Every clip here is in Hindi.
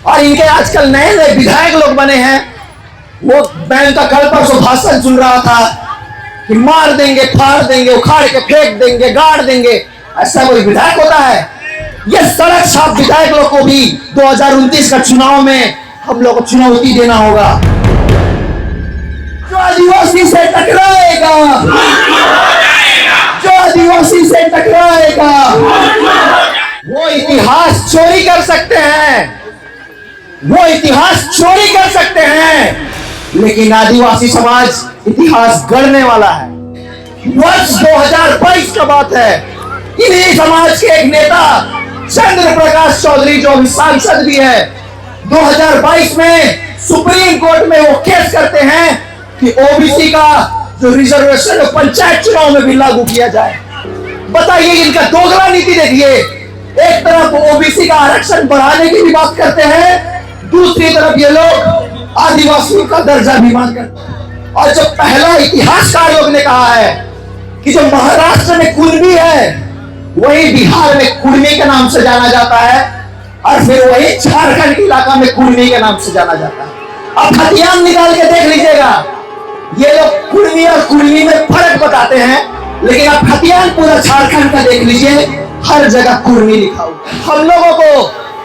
और इनके आजकल नए नए विधायक लोग बने हैं। वो मैं उनका कल परसों भाषण सुन रहा था कि मार देंगे, फाड़ देंगे, उखाड़ के फेंक देंगे, गाड़ देंगे। ऐसा कोई विधायक होता है? ये सड़क छाप विधायक लोग को भी 2029 का चुनाव में हम लोग को चुनौती देना होगा। जो आदिवासी से टकराएगा, जो आदिवासी से टकराएगा, वो इतिहास चोरी कर सकते हैं, वो इतिहास चोरी कर सकते हैं, लेकिन आदिवासी समाज इतिहास गढ़ने वाला है। वर्ष 2022 का बात है। इन्हीं समाज के एक नेता चंद्र प्रकाश चौधरी, जो अभी सांसद भी है, 2022 में सुप्रीम कोर्ट में वो केस करते हैं कि ओबीसी का जो रिजर्वेशन पंचायत चुनाव में भी लागू किया जाए। बताइए, इनका दोगला नीति देखिए। एक तरफ ओबीसी का आरक्षण बढ़ाने की भी बात करते हैं, दूसरी तरफ ये लोग आदिवासियों का दर्जा भी मांग करते हैं। और जो पहला इतिहासकार लोग ने कहा है कि जो महाराष्ट्र में कुर्मी है वही बिहार में कुर्मी के नाम से जाना जाता है, और फिर वही झारखंड के इलाका में कुर्मी के नाम से जाना जाता है। अब खतियान निकाल के देख लीजिएगा, ये लोग कुर्मी और कुर्मी में फर्क बताते हैं, लेकिन आप खतियान पूरा झारखंड का देख लीजिए, हर जगह कुर्मी लिखा हुआ। हम लोगों को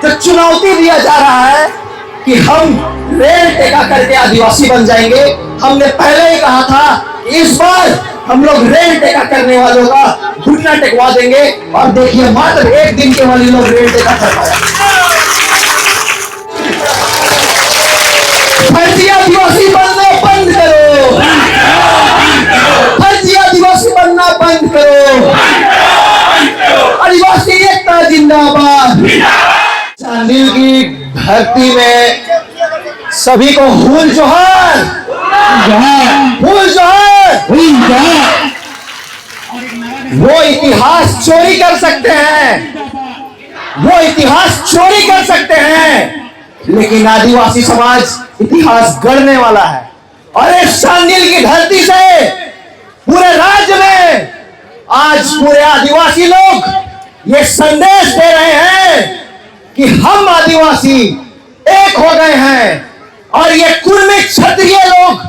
जो चुनौती दिया जा रहा है कि हम रेल टेका करके आदिवासी बन जाएंगे, हमने पहले ही कहा था इस बार हम लोग रेल टेका करने वालों का घुटना टेकवा देंगे। और देखिए, मात्र एक दिन के वाले लोग रेल टेका कर पाए। फर्जी आदिवासी बनना बंद करो, फर्जी आदिवासी बनना बंद करो, आदिवासी एकता जिंदाबाद। चांदिल की धरती में सभी को हुल जोहार, हुल जोहार। वो इतिहास चोरी कर सकते हैं, वो इतिहास चोरी कर सकते हैं, लेकिन आदिवासी समाज इतिहास गढ़ने वाला है। और इस चांदिल की धरती से पूरे राज्य में आज पूरे आदिवासी लोग ये संदेश दे रहे हैं कि हम आदिवासी एक हो गए हैं। और ये कुर्मी क्षत्रिय लोग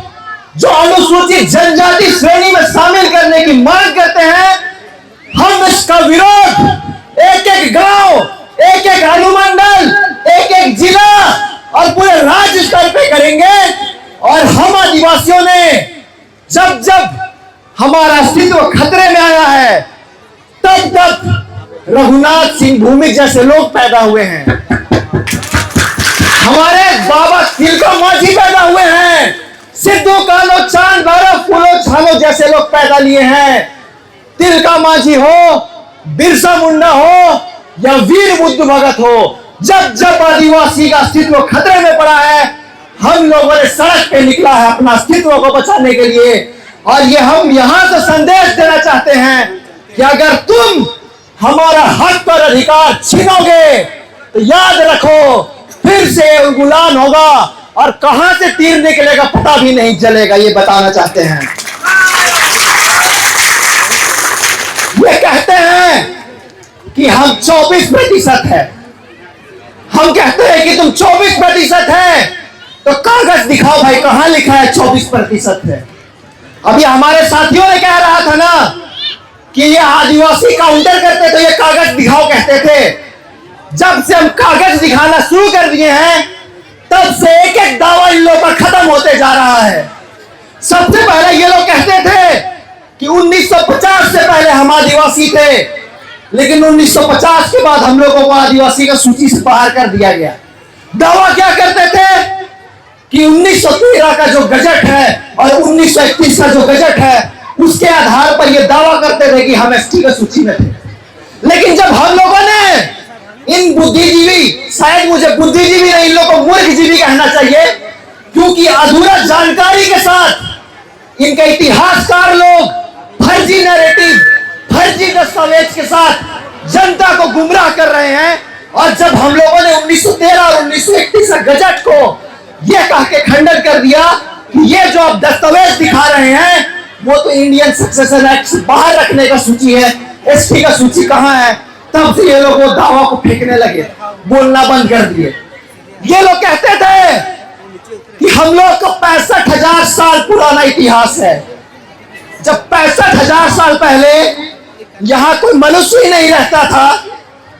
जो अनुसूचित जनजाति श्रेणी में शामिल करने की मांग करते हैं, हम इसका विरोध एक एक गांव, एक एक अनुमंडल, एक एक जिला और पूरे राज्य स्तर पे करेंगे। और हम आदिवासियों ने जब जब हमारा अस्तित्व खतरे में आया है, तब तब रघुनाथ सिंह भूमिक जैसे लोग पैदा हुए हैं, हमारे बाबा तिलका माझी पैदा हुए हैं, सिद्धू कालो चांद भैरव फूलो झालो जैसे लोग पैदा लिए हैं। तिलका माझी हो, बिरसा मुंडा हो या वीर बुद्ध भगत हो, जब जब आदिवासी का अस्तित्व खतरे में पड़ा है, हम लोगों ने सड़क पे निकला है अपना अस्तित्व को बचाने के लिए। और ये हम यहां से संदेश देना चाहते हैं कि अगर तुम हमारा हक और अधिकार छीनोगे तो याद रखो, फिर से उलगुलान होगा और कहां से तीर निकलेगा पता भी नहीं चलेगा। ये बताना चाहते हैं। ये कहते हैं कि हम 24% है, हम कहते हैं कि तुम 24% है, तो कागज दिखाओ भाई, कहां लिखा है 24% है। अभी हमारे साथियों ने कह रहा था ना कि ये आदिवासी काउंटर करते तो ये कागज दिखाओ कहते थे। जब से हम कागज दिखाना शुरू कर दिए हैं, तब से एक एक दावा इन लोगों का खत्म होते जा रहा है। सबसे पहले ये लोग कहते थे कि 1950 से पहले हम आदिवासी थे, लेकिन 1950 के बाद हम लोगों को आदिवासी का सूची से बाहर कर दिया गया। दावा क्या करते थे कि 1913 का जो गजट है और 1931 का जो गजट है, उसके आधार पर यह दावा करते थे कि हम एसटी की सूची में थे। लेकिन जब हम लोगों ने इन बुद्धिजीवी, शायद मुझे बुद्धिजीवी नहीं, इन लोगों को मूर्खजीवी कहना चाहिए, क्योंकि अधूरा जानकारी के साथ इनके इतिहासकार लोग फर्जी नैरेटिव, फर्जी दस्तावेज के साथ जनता को गुमराह कर रहे हैं। और जब हम लोगों ने 1913 और 1931 के गजट को यह कह के खंडन कर दिया कि ये जो आप दस्तावेज दिखा रहे हैं वो तो इंडियन सक्सेशन एक्ट से बाहर रखने का सूची है, एसटी का सूची कहां है, तब से ये लोग वो दावा को फेंकने लगे, बोलना बंद कर दिए। ये लोग कहते थे कि हम लोग का 65,000 साल पुराना इतिहास है। जब 65,000 साल पहले यहां कोई मनुष्य ही नहीं रहता था,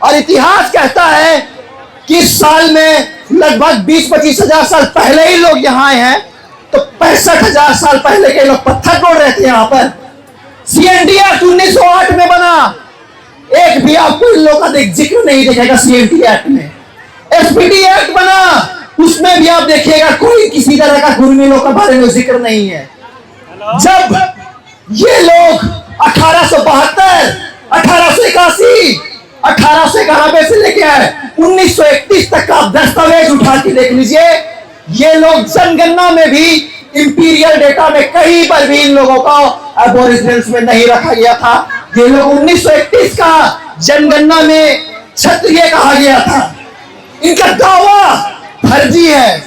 और इतिहास कहता है कि इस साल में लगभग 20-25 हजार साल पहले ही लोग यहां आए हैं, तो 65,000 साल पहले के लोग पत्थर तोड़ रहे थे यहां पर। CND एक्ट 1908 में बना, एक भी आपको इन लोगों का जिक्र नहीं दिखेगा CND एक्ट में। SPT एक्ट बना, उसमें भी आप देखिएगा कोई किसी तरह का गुर्मिलों के बारे में जिक्र नहीं है। जब ये लोग 1872, 1881, 1891 से लेके आए 1931 तक का दस्तावेज उठा के देख लीजिए। ये लोग जनगणना में भी, इंपीरियल डेटा में कहीं पर भी इन लोगों को एबोरिजिनल्स में नहीं रखा गया था। ये लोग 1931 का जनगणना में क्षत्रिय कहा गया था। इनका दावा फर्जी है,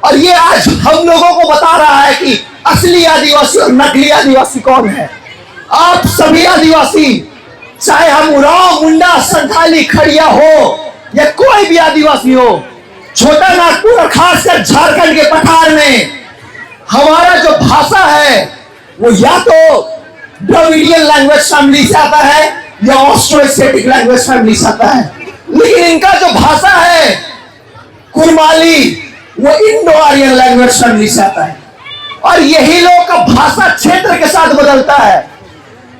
और ये आज हम लोगों को बता रहा है कि असली आदिवासी और नकली आदिवासी कौन है। आप सभी आदिवासी, चाहे हम उरांव, मुंडा, संथाली, खड़िया हो या कोई भी आदिवासी हो, छोटा नागपुर और खासकर झारखंड के पठार में हमारा जो भाषा है वो या तो द्रविडियन लैंग्वेज फैमिली से आता है या ऑस्ट्रो-एशियाटिक लैंग्वेज फैमिली से आता है। लेकिन इनका जो भाषा है कुरमाली, वो इंडो आर्यन लैंग्वेज फैमिली से आता है, और यही लोग का भाषा क्षेत्र के साथ बदलता है।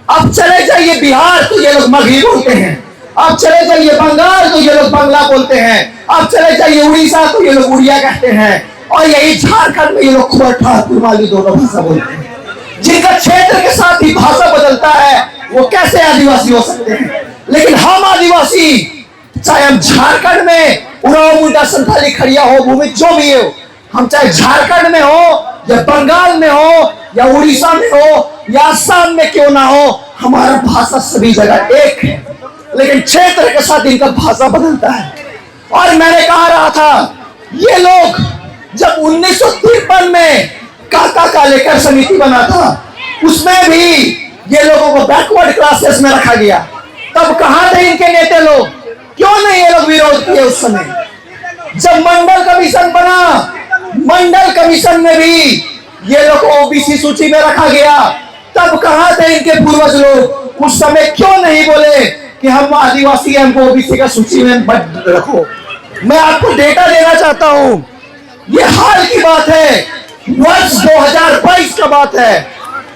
अब चले जाइए बिहार तो ये लोग मगही बोलते हैं, अब चले जाइए बंगाल तो ये लोग बंगला बोलते हैं, अब चले जाइए उड़ीसा तो ये लोग उड़िया कहते हैं, और यही झारखंड में ये लोग खोरठा, कुरमाली दोनों भाषा बोलते हैं। जिनका क्षेत्र के साथ ही भाषा बदलता है वो कैसे आदिवासी हो सकते हैं? लेकिन हम आदिवासी, चाहे हम झारखंड में उरांव, मुंडा, संथाली, खड़िया हो, भूमि जो भी हो, हम चाहे झारखंड में हो या बंगाल में हो या उड़ीसा में हो या असम में क्यों ना हो, हमारा भाषा सभी जगह एक है, लेकिन क्षेत्र के साथ इनका भाषा बदलता है। और मैंने कहा रहा था, ये लोग जब 1953 में काका का लेकर समिति बना था, उसमें भी ये लोगों को बैकवर्ड क्लासेस में रखा गया। तब कहां थे इनके नेता लोग? क्यों नहीं ये लोग विरोध किए उस समय? जब मंडल कमीशन बना, मंडल कमीशन में भी ये लोग को ओबीसी सूची में रखा गया। तब कहां थे इनके पूर्वज लोग? उस समय क्यों नहीं बोले कि हम आदिवासी हैं, हमको ओबीसी का सूची में मत रखो? मैं आपको डेटा देना चाहता हूं, ये हाल की बात है, वर्ष 2022 का बात है।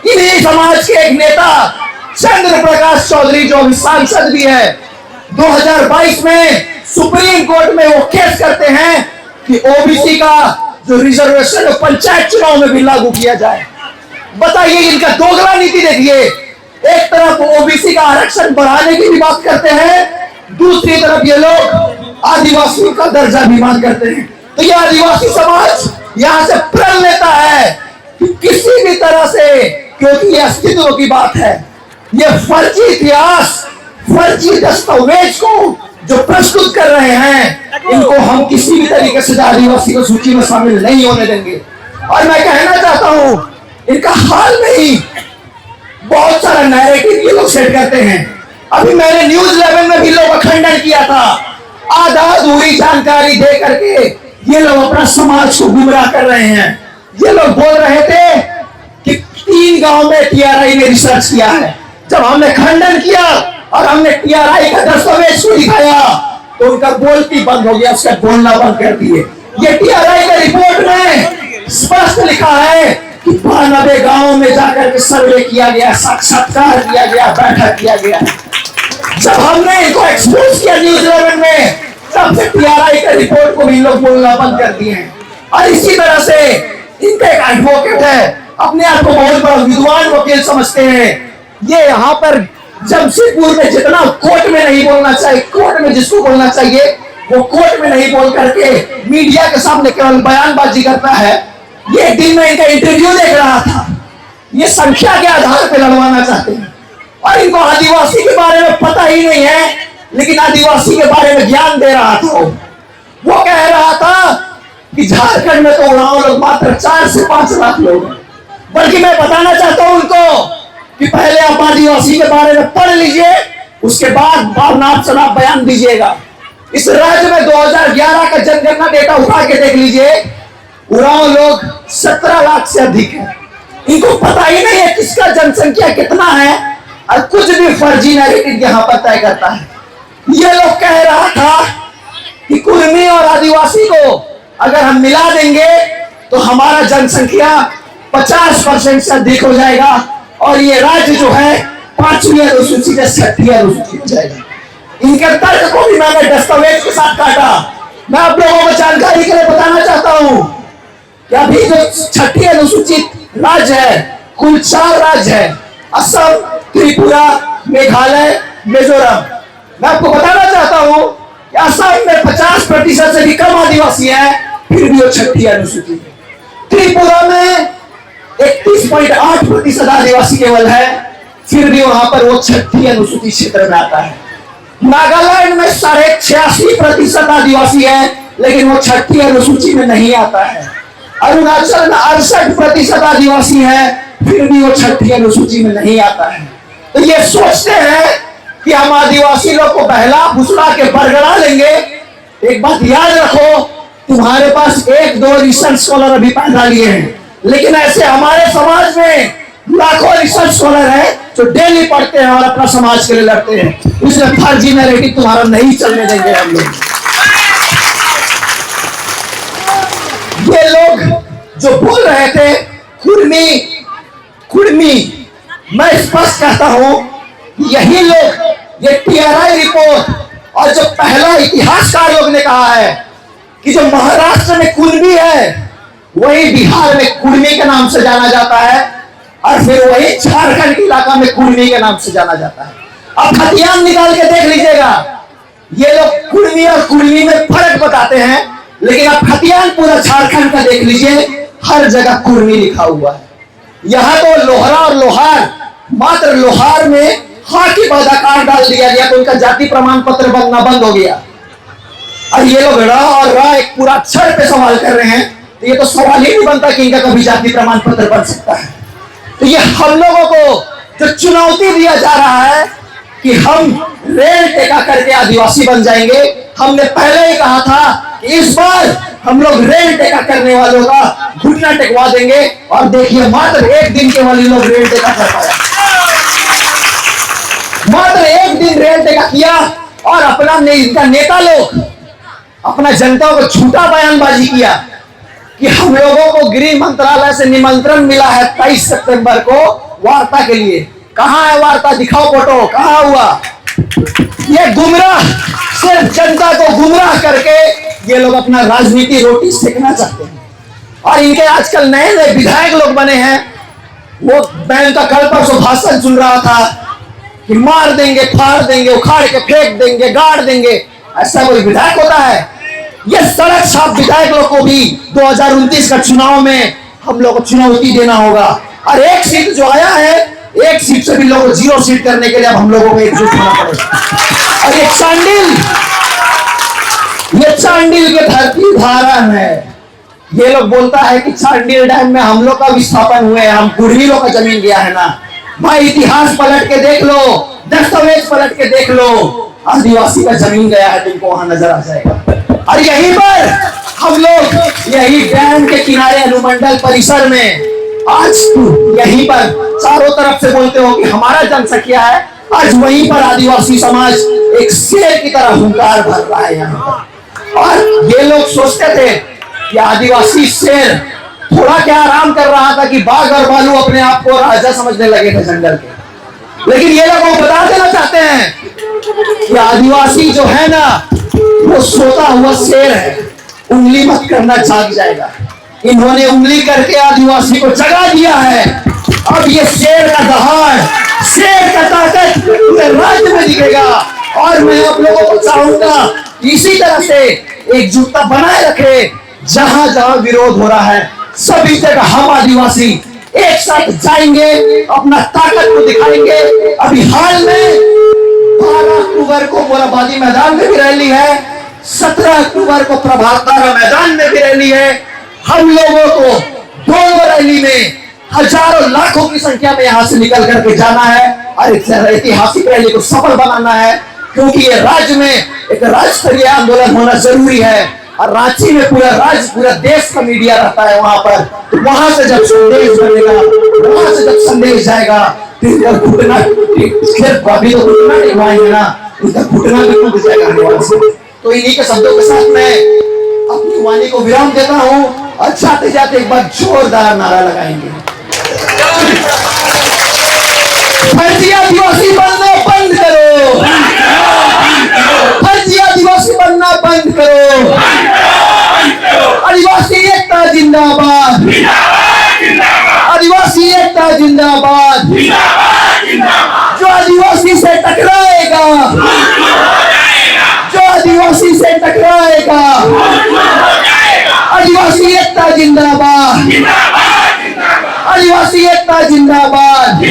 इन्हीं समाज के एक नेता चंद्र प्रकाश चौधरी, जो अभी सांसद भी है, 2022 में सुप्रीम कोर्ट में वो केस करते हैं कि ओबीसी का जो रिजर्वेशन है पंचायत चुनाव में भी लागू किया जाए। बताइए, इनका दोगला नीति देखिए। एक तरफ ओबीसी का आरक्षण बढ़ाने की भी बात करते हैं, दूसरी तरफ ये लोग आदिवासियों का दर्जा भी मांग करते हैं। तो ये आदिवासी समाज यहां से प्रण लेता है कि किसी भी तरह से, क्योंकि ये अस्तित्व की बात है, ये फर्जी इतिहास, फर्जी दस्तावेज को जो प्रस्तुत कर रहे हैं, इनको हम किसी भी तरीके से आदिवासी को सूची में शामिल नहीं होने देंगे। और मैं कहना चाहता हूं, इनका हाल में ही बहुत सारा नैरेटिव ये लोग सेट करते हैं। अभी मैंने न्यूज 11 में भी लोग खंडन किया था, आधा अधूरी जानकारी दे करके ये लोग अपना समाज को गुमराह कर रहे हैं। ये लोग बोल रहे थे कि 3 गांव में टीआरआई ने रिसर्च किया है। जब हमने खंडन किया और हमने टीआरआई का दस्तावेज को दिखाया तो उनका बोलती बंद हो गया, उसका बोलना बंद कर दिए। ये टीआरआई का रिपोर्ट में स्पष्ट लिखा है कि 92 गांवों में जाकर के सर्वे किया गया, साक्षात्कार किया गया, बैठक किया गया। जब हमने इनको एक्सपोज किया न्यूज 11 में, तब से टीआरआई का रिपोर्ट को भी लोग बोलना बंद कर दिए हैं। और इसी तरह से इनका एक एडवोकेट है, अपने आप को बहुत बड़ा विद्वान वकील समझते हैं। ये यहाँ पर जमशेदपुर में जितना कोर्ट में नहीं बोलना चाहिए, कोर्ट में जिसको बोलना चाहिए वो कोर्ट में नहीं बोल करके मीडिया के सामने केवल बयानबाजी करता है। ये दिन में इनका इंटरव्यू देख रहा था, ये संख्या के आधार पर लड़वाना चाहते हैं। और इनको आदिवासी के बारे में पता ही नहीं है, लेकिन आदिवासी के बारे में ज्ञान दे रहा था। वो कह रहा था कि झारखंड में तो उरांव लोग मात्र 4 से 5 लाख लोग हैं। बल्कि मैं बताना चाहता हूं उनको कि पहले आप आदिवासी के बारे में पढ़ लीजिए, उसके बाद आप बयान दीजिएगा। इस राज्य में 2011 का जनगणना डेटा उठा के देख लीजिए, उरांव लोग 17 लाख से अधिक है। इनको पता ही नहीं है किसका जनसंख्या कितना है, और कुछ भी फर्जी नैरेटिव यहां पर तय करता है। ये लोग कह रहा था कि कुर्मी और आदिवासी को अगर हम मिला देंगे तो हमारा जनसंख्या 50% से अधिक हो जाएगा और ये राज्य जो है 5वीं अनुसूची से 6वीं अनुसूची हो जाएगा। इनके तर्क को भी मैंने दस्तावेज के साथ काटा। मैं आप लोगों को जानकारी के लिए बताना चाहता हूं कि अभी जो 6वीं अनुसूचित राज्य है, कुल 4 राज्य है, असम, त्रिपुरा, मेघालय, मिजोरम। मैं आपको बताना चाहता हूं कि असम में 50% से भी कम आदिवासी हैं, फिर भी वो 6वीं अनुसूची है। त्रिपुरा में 31.8% आदिवासी केवल है, फिर भी वहां पर वो 6वीं अनुसूची क्षेत्र में आता है। नागालैंड में 86.5% आदिवासी है, लेकिन वो 6वीं अनुसूची में नहीं आता है। अरुणाचल में 68% आदिवासी है, फिर भी वो 6वीं अनुसूची में नहीं आता है। तो ये सोचते हैं कि हम आदिवासी लोग को बहला फुसला के बरगड़ा लेंगे। एक बात याद रखो, तुम्हारे पास 1-2 रिसर्च स्कॉलर अभी पैदा लिए हैं, लेकिन ऐसे हमारे समाज में लाखों रिसर्च स्कॉलर हैं जो डेली पढ़ते हैं और अपना समाज के लिए लड़ते हैं। इसलिए फर्जी नैरेटिव तुम्हारा नहीं चलने देंगे हम लोग। ये लोग जो बोल रहे थे कुर्मी, मैं स्पष्ट कहता हूं, यही लोग, ये TRI रिपोर्ट और जो पहला इतिहासकार लोग ने कहा है कि जो महाराष्ट्र में कुर्मी है वही बिहार में कुर्मी के नाम से जाना जाता है, और फिर वही झारखंड के इलाका में कुर्मी के नाम से जाना जाता है। अब खतियान निकाल के देख लीजिएगा, ये लोग कुर्मी और कुर्मी में फर्क बताते हैं, लेकिन आप खतियान पूरा झारखंड का देख लीजिए, हर जगह कुर्मी लिखा हुआ है। यहां तो लोहरा और लोहार, मात्र लोहार में हा की बदाकार डाल दिया गया तो उनका जाति प्रमाण पत्र बनना बंद हो गया। और ये लोग र और र एक पूरा अक्षर पे सवाल कर रहे हैं, तो ये तो सवाल ही नहीं बनता कि इनका कभी जाति प्रमाण पत्र बन सकता है। तो ये हम लोगों को जो चुनौती दिया जा रहा है कि हम रेल टेका करके आदिवासी बन जाएंगे। हमने पहले ही कहा था कि इस बार हम लोग रेल टेका करने वालों का घुटना टेकवा देंगे, और देखिए मात्र 1 दिन के वाले लोग रेल टेका कर पाए। मात्र 1 दिन रेल टेका किया और इनका नेता लोग अपना जनता को झूठा बयानबाजी किया कि हम लोगों को गृह मंत्रालय से निमंत्रण मिला है 23 सितंबर को वार्ता के लिए। कहां है वार्ता? दिखाओ फोटो, कहां हुआ? ये गुमराह, सिर्फ जनता को गुमराह करके ये लोग अपना राजनीति रोटी सेकना चाहते हैं। और इनके आजकल नए नए विधायक लोग बने हैं। वो मैं उनका कल परसों भाषण सुन रहा था कि मार देंगे, फाड़ देंगे, उखाड़ के फेंक देंगे, गाड़ देंगे। ऐसा कोई विधायक होता है? ये सड़क छाप विधायक लोग को भी 2029 का चुनाव में हम लोग को चुनौती देना होगा। और एक सीट जो आया है, एक सीट से भी लोगों को 0 सीट करने के लिए अब हम लोगों को एकजुट होना पड़ेगा। और ये चांडिल के धरती धारण है। ये लोग बोलता है कि चांडिल डैम में हम लोग का विस्थापन हुए, हम कुर्मी लोग का जमीन गया है ना। भाई इतिहास पलट के देख लो, दस्तावेज पलट के देख लो, आदिवासी का जमीन गया है, तुमको वहां नजर आ जाएगा। और यहीं पर हम लोग यही डैम के किनारे अनुमंडल परिसर में आज यहीं पर चारों तरफ से बोलते हो कि हमारा जनसंख्या है, आज वहीं पर आदिवासी समाज एक शेर की तरह हुंकार भर रहा है यहाँ पर। और ये लोग सोचते थे कि आदिवासी शेर थोड़ा क्या आराम कर रहा था कि बाघ और भालू अपने आप को राजा समझने लगे थे जंगल के। लेकिन ये लोग बता देना चाहते हैं कि आदिवासी जो है ना, वो सोता हुआ शेर है, उंगली मत करना जाग जाएगा। इन्होंने उंगली करके आदिवासी को जगा दिया है। अब ये शेर का दहाड़, शेर का ताकत पूरे राज्य में दिखेगा। और मैं आप लोगों को चाहूंगा इसी तरह से एकजुटता बनाए रखे। जहां जहां विरोध हो रहा है, सभी जगह हम आदिवासी एक साथ जाएंगे, अपना ताकत को दिखाएंगे। अभी हाल में 12 अक्टूबर को मोराबादी मैदान में भी रैली है, 17 अक्टूबर को प्रभात तारा मैदान में भी रैली है। हम लोगों को दोनों रैली में हजारों लाखों की संख्या में यहां से निकल करके जाना है और ऐतिहासिक रैली को सफल बनाना है। क्योंकि ये राज्य में एक राज्य स्तरीय आंदोलन होना जरूरी है। और रांची में पूरा देश का मीडिया रहता है वहां पर, तो वहां से जब संदेश बनेगा, वहां से जब संदेश जाएगा, फिर घुटना अभी तो घुटना टिकवाएंगे ना, उनका घुटना भी टूट जाएगा आने वाले से। तो इन्हीं के शब्दों के साथ मैं अपनी वाणी को विराम देता हूं और जाते जाते एक बार जोरदार नारा लगाएंगे, फर्जी आदिवासी बनना बंद करो, फर्जी आदिवासी बनना बंद करो, आदिवासी एकता जिंदाबाद, आदिवासी एकता जिंदाबाद। जो आदिवासी से टकराएगा, जो आदिवासी से टकराएगा, आदिवासी एकता जिंदाबाद, आदिवासी एकता जिंदाबाद।